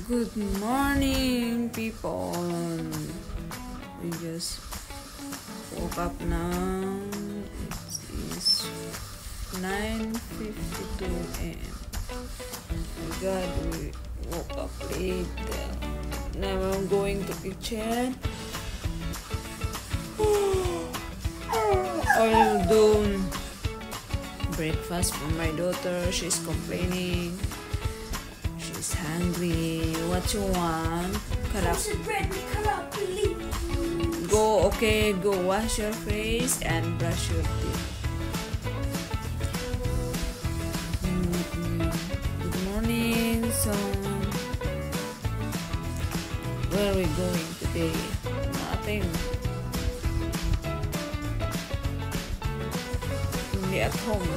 Good morning, people. We just woke up now. It is 9:52 a.m. My God, we woke up late. Now I'm going to kitchen. I'll do breakfast for my daughter. She's complaining. She's hungry. What you want? Go, okay, go wash your face and brush your teeth. Good morning. So, where are we going today? Nothing. Only at home.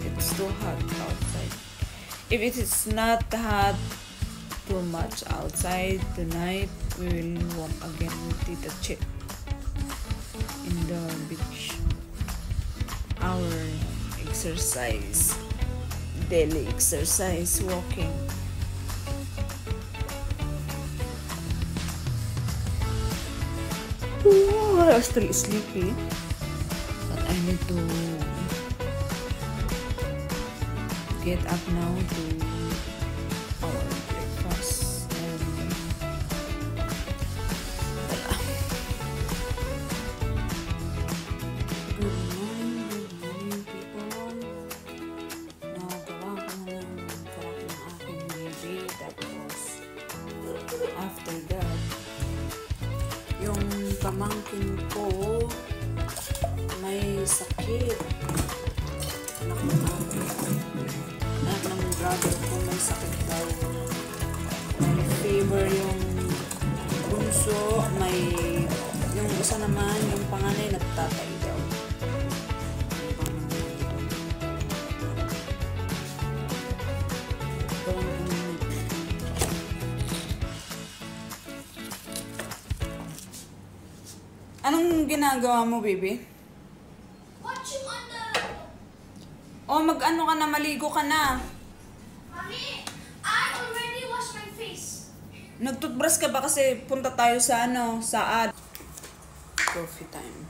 It's too hot outside. If it is not hot too much outside tonight, we will walk again with Tita Chip in the beach. Our exercise, daily exercise, walking. Ooh, I'm still sleepy, but I need to get up now to our breakfast and good morning people. Nagawa ko na ng karak ng aking baby, tapos after that yung pamangkin ko may sakit. Anak ng brother ko may sakit daw. May fever yung bunso, may yung isa naman, yung panganay nagtatay daw. Anong ginagawa mo, baby? Watching on the... O, mag-ano ka na, maligo ka na. Mommy, I already washed my face. Nagtutbrush ka ba kasi punta tayo sa sa coffee time.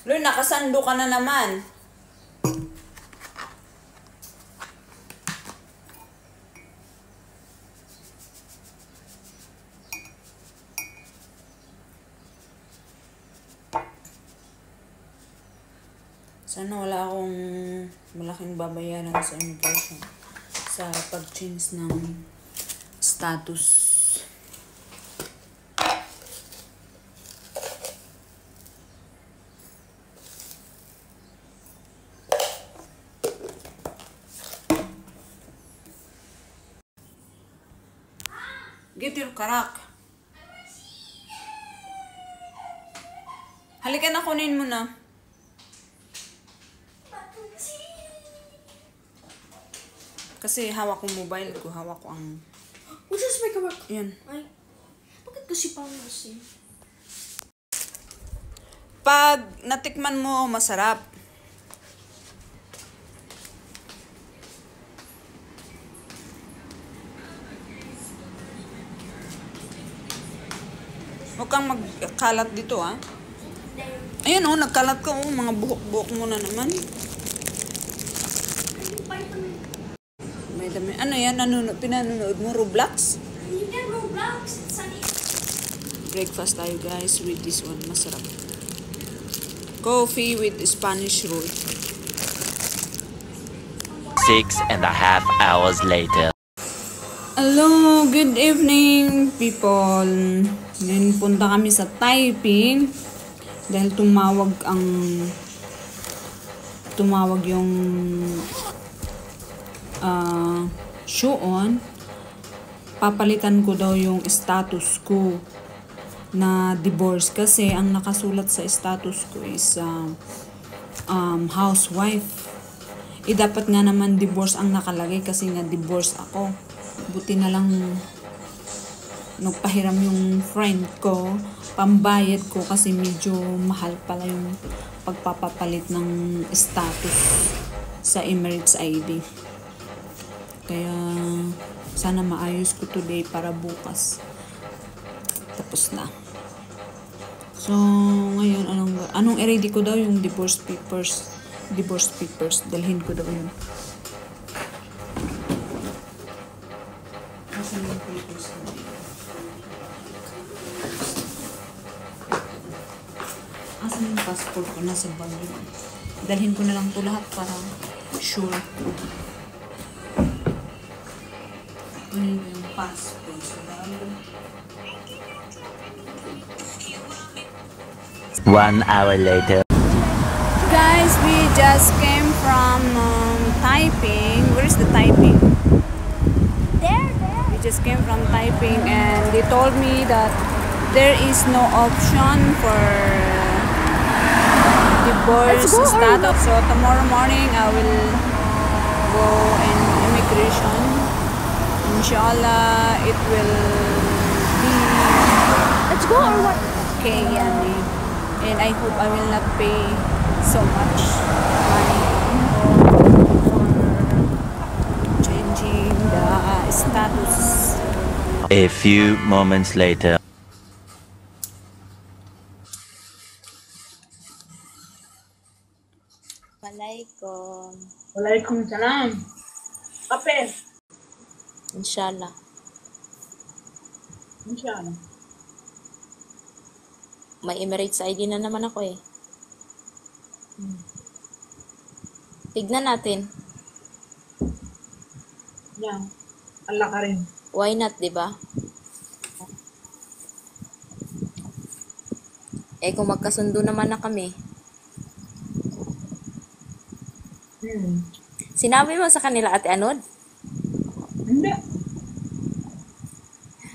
Loy, nakasando ka na naman. Sana wala akong malaking babayaran sa immigration sa pag-change ng status. Get your karak. Halika na, kunin mo na. Kasi hawak ko mobile ko, hawak ko ang... What does make a work? Yan. Ay, bakit kasi parang kasi? Pag natikman mo, masarap. Huwag kang magkalat dito, ha? Ayan, oh, nagkalat ka, oh. Mga buhok-buhok mo na naman. May dami. Ano yan? Pinanonood mo? Roblox? Hindi Roblox. Sunny. Breakfast tayo, guys, with this one. Masarap. Coffee with Spanish roll. 6.5 hours later. Hello, good evening, people. Ngayon punta kami sa Taiping dahil tumawag yung Shuon. Papalitan ko daw yung status ko na divorce kasi ang nakasulat sa status ko is housewife. Dapat nga naman divorce ang nakalagay kasi nga divorce ako. Buti na lang nagpahiram yung friend ko, pambayad ko kasi medyo mahal pala yung pagpapapalit ng status sa Emirates ID. Kaya sana maayos ko today para bukas tapos na. So ngayon anong i-ready ko daw yung divorce papers. Dalhin ko daw yun. Asan yung papers ko? Asan yung passport ko? Nasa bag yun. Dalhin ko na lang to lahat para sure. Ano yung passport sa bag? 1 hour later. Guys, we just came from Taiping. Where's the Taiping? There. We just came from Taiping and they told me that there is no option for divorce status. So tomorrow morning I will go in immigration. Inshallah, it will be Let's go or what? okay, yani. And I hope I will not pay so much money for changing the status. A few moments later. Walaikum. Waalaikumsalam. Kape. Inshallah. Inshallah. May Emirates ID na naman ako eh. Tignan natin. Yan. Allah ka rin. Why not, di ba? Eh kung magkasundo naman na kami. Sinabi mo sa kanila, Ate Anod? Hindi.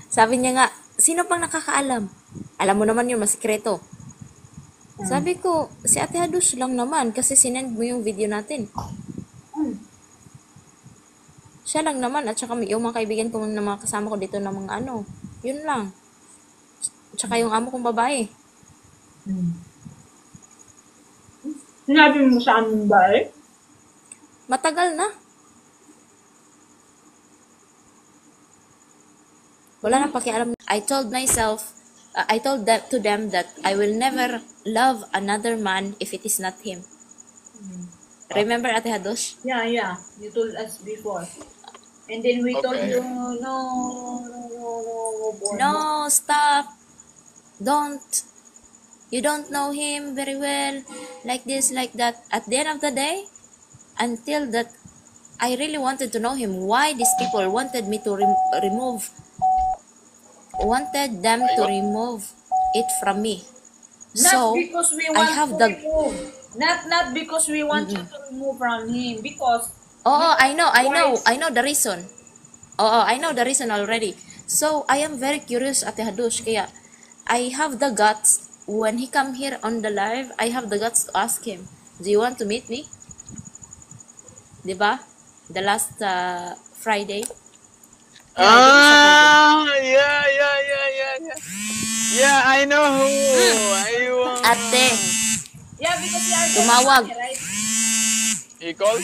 Sabi niya nga, sino pang nakakaalam? Alam mo naman yun, masikreto. Sabi ko, si Ate Hadush lang naman kasi sinend mo yung video natin. Siya lang naman at saka yung mga kaibigan ko na mga kasama ko dito na mga ano. Yun lang. Tsaka yung amo kong babae. Sinabi mo sa amin ba eh? Matagal na. Wala nang pakialam. I told them that I will never love another man if it is not him. Remember, Ate Hadush? Yeah. You told us before. And then we told you, no, boy. No, stop. Don't. You don't know him very well. Like this, like that. At the end of the day, until that, I really wanted to know him. Why these people wanted me to wanted them to remove it from me. Not So, because we I want have to the... remove. Not because we want you to remove from him. Because Oh, I know the reason. I know the reason already. So, I am very curious, Ate Hadush. Kaya, I have the guts, when he come here on the live, I have the guts to ask him, do you want to meet me? Diba? The last Friday. Yeah. Yeah, I know who. Ate, yeah, because you are tumawag. right? He called?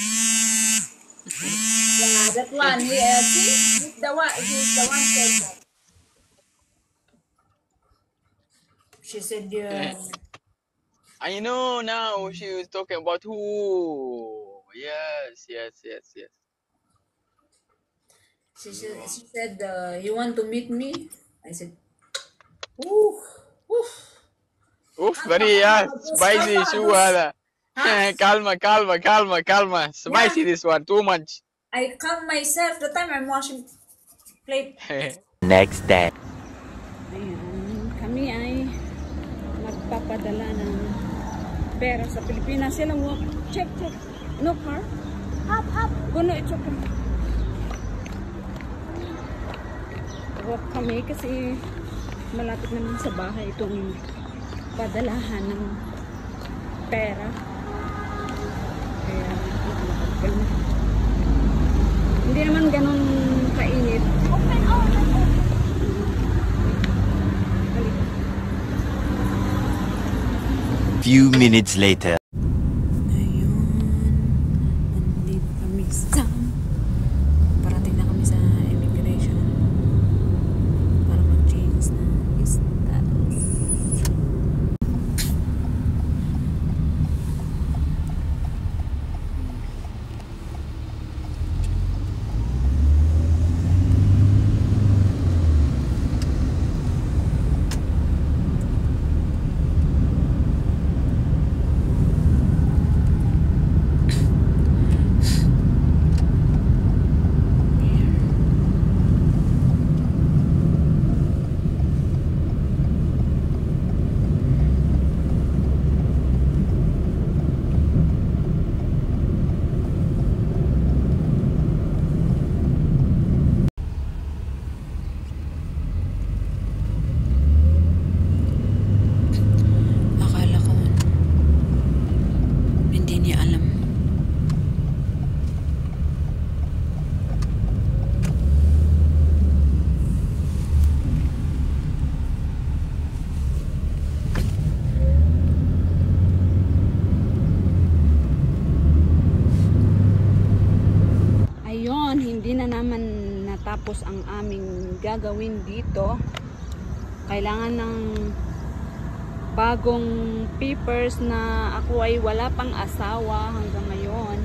Yeah, that one. See, he's the one said that. She said, I know now. She was talking about who. Yes. she said, you want to meet me? I said, ooh. Oof, very spicy shoe هذا. calma. Spicy this one, too much. I calm myself the time I'm washing plate. Next day. Ayan, kami ay magpapadala ng pera sa Pilipinas. Sila mo, check. No car? Up. Guno, it's okay. Walk kami kasi malapit naman sa bahay itong padalahan ng pera. Kaya, lakad kami. Hindi naman ganun kainit. Open. Oh, let's open. few minutes later. Ngayon, nandito kami sa... Parating na kami sa immigration para mag-change na status. Akala ko hindi niya alam. Ayun, hindi na naman natapos ang aming gagawin dito. Kailangan ng bagong papers na ako ay wala pang asawa hanggang ngayon.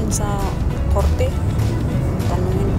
Sa korte, tanungin